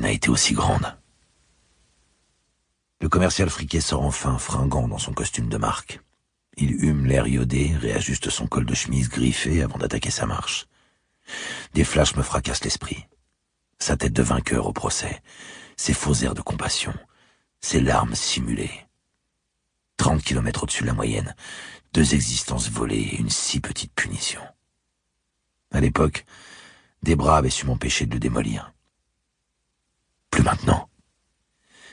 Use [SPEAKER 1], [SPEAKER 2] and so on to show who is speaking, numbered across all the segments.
[SPEAKER 1] n'a été aussi grande. Le commercial friqué sort enfin, fringant dans son costume de marque. Il hume l'air iodé, réajuste son col de chemise griffé avant d'attaquer sa marche. Des flashs me fracassent l'esprit. Sa tête de vainqueur au procès, ses faux airs de compassion, ses larmes simulées. 30 kilomètres au-dessus de la moyenne, 2 existences volées et une si petite punition. À l'époque, des bras avaient su m'empêcher de le démolir. Plus maintenant.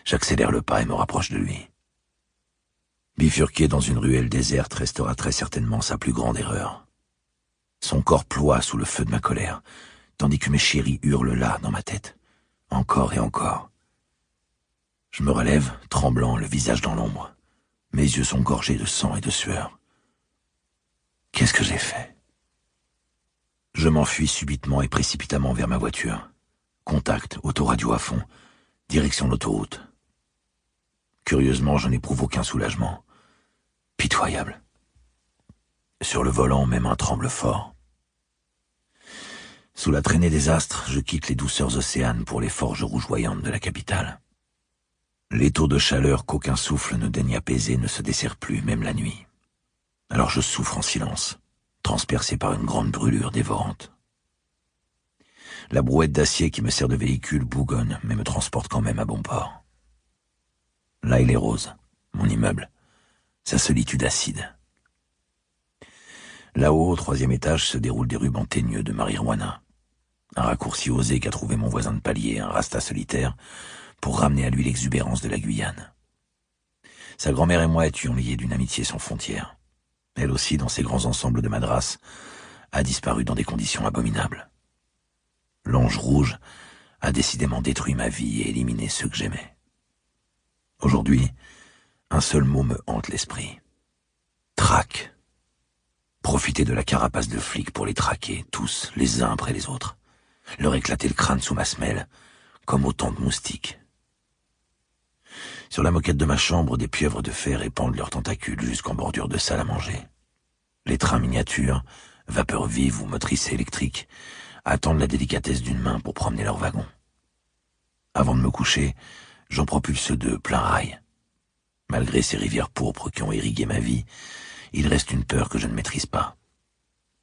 [SPEAKER 1] J'accélère le pas et me rapproche de lui. Bifurquer dans une ruelle déserte restera très certainement sa plus grande erreur. Son corps ploie sous le feu de ma colère, tandis que mes chéris hurlent là, dans ma tête. Encore et encore. Je me relève, tremblant, le visage dans l'ombre. Mes yeux sont gorgés de sang et de sueur. Qu'est-ce que j'ai fait? Je m'enfuis subitement et précipitamment vers ma voiture. Contact, autoradio à fond, direction l'autoroute. Curieusement, je n'éprouve aucun soulagement. Pitoyable. Sur le volant, mes mains tremblent fort. Sous la traînée des astres, je quitte les douceurs océanes pour les forges rougeoyantes de la capitale. L'étau de chaleur qu'aucun souffle ne daigne apaiser ne se dessert plus, même la nuit. Alors je souffre en silence, transpercé par une grande brûlure dévorante. La brouette d'acier qui me sert de véhicule bougonne, mais me transporte quand même à bon port. Là, il est rose, mon immeuble, sa solitude acide. Là-haut, au 3e étage, se déroulent des rubans teigneux de marijuana. Un raccourci osé qu'a trouvé mon voisin de palier, un rasta solitaire, pour ramener à lui l'exubérance de la Guyane. Sa grand-mère et moi étions liés d'une amitié sans frontières. Elle aussi, dans ses grands ensembles de madras, a disparu dans des conditions abominables. L'ange rouge a décidément détruit ma vie et éliminé ceux que j'aimais. Aujourd'hui, un seul mot me hante l'esprit. Traque. Profiter de la carapace de flics pour les traquer, tous, les uns après les autres. Leur éclater le crâne sous ma semelle, comme autant de moustiques. Sur la moquette de ma chambre, des pieuvres de fer épandent leurs tentacules jusqu'en bordure de salle à manger. Les trains miniatures, vapeur vive ou motrices électriques, attendent la délicatesse d'une main pour promener leurs wagons. Avant de me coucher, j'en propulse 2 plein rail. Malgré ces rivières pourpres qui ont irrigué ma vie, il reste une peur que je ne maîtrise pas.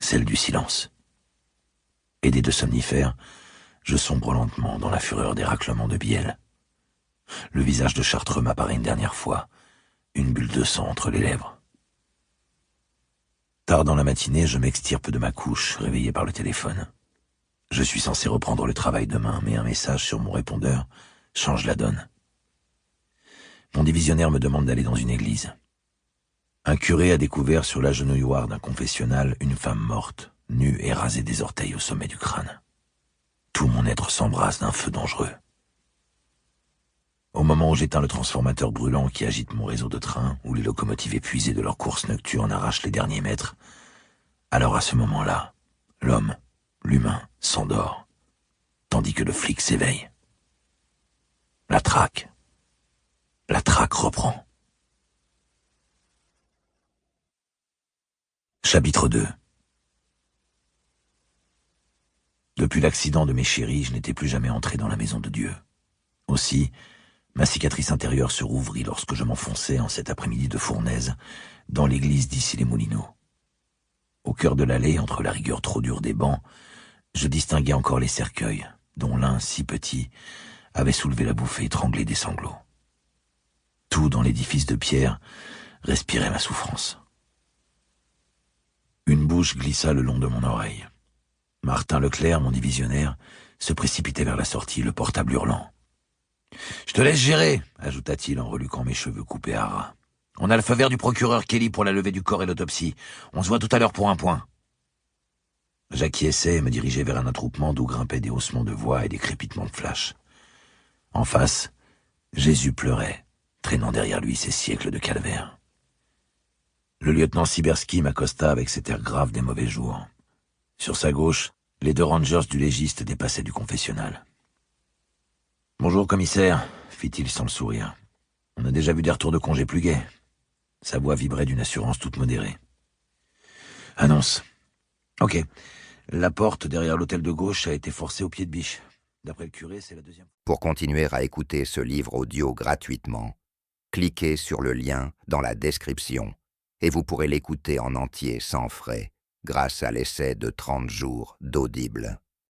[SPEAKER 1] Celle du silence. Aidé de somnifères, je sombre lentement dans la fureur des raclements de bielle. Le visage de Chartreux m'apparaît une dernière fois, une bulle de sang entre les lèvres. Tard dans la matinée, je m'extirpe de ma couche, réveillé par le téléphone. Je suis censé reprendre le travail demain, mais un message sur mon répondeur change la donne. Mon divisionnaire me demande d'aller dans une église. Un curé a découvert sur l'agenouilloir d'un confessionnal une femme morte, nue et rasée des orteils au sommet du crâne. Tout mon être s'embrase d'un feu dangereux. Au moment où j'éteins le transformateur brûlant qui agite mon réseau de trains, où les locomotives épuisées de leur course nocturne arrachent les derniers mètres, alors à ce moment-là, l'homme, l'humain, s'endort, tandis que le flic s'éveille. La traque reprend. Chapitre 2. Depuis l'accident de mes chéris, je n'étais plus jamais entré dans la maison de Dieu. Aussi, ma cicatrice intérieure se rouvrit lorsque je m'enfonçais en cet après-midi de fournaise dans l'église d'Issy-les-Moulineaux. Au cœur de l'allée, entre la rigueur trop dure des bancs, je distinguais encore les cercueils, dont l'un, si petit, avait soulevé la bouffée étranglée des sanglots. Tout dans l'édifice de pierre respirait ma souffrance. Une bouche glissa le long de mon oreille. Martin Leclerc, mon divisionnaire, se précipitait vers la sortie, le portable hurlant. « Je te laisse gérer !» ajouta-t-il en reluquant mes cheveux coupés à ras. « On a le feu vert du procureur Kelly pour la levée du corps et l'autopsie. On se voit tout à l'heure pour un point. » J'acquiesçais et me dirigeais vers un attroupement d'où grimpaient des haussements de voix et des crépitements de flash. En face, Jésus pleurait, traînant derrière lui ses siècles de calvaire. Le lieutenant Siberski m'accosta avec cet air grave des mauvais jours. Sur sa gauche, les 2 rangers du légiste dépassaient du confessionnal. « Bonjour, commissaire », fit-il sans le sourire. « On a déjà vu des retours de congés plus gais. » Sa voix vibrait d'une assurance toute modérée. « Annonce. Ok. La porte derrière l'hôtel de gauche a été forcée au pied de biche. D'après le curé, c'est la deuxième.
[SPEAKER 2] Pour continuer à écouter ce livre audio gratuitement, cliquez sur le lien dans la description et vous pourrez l'écouter en entier sans frais grâce à l'essai de 30 jours d'Audible.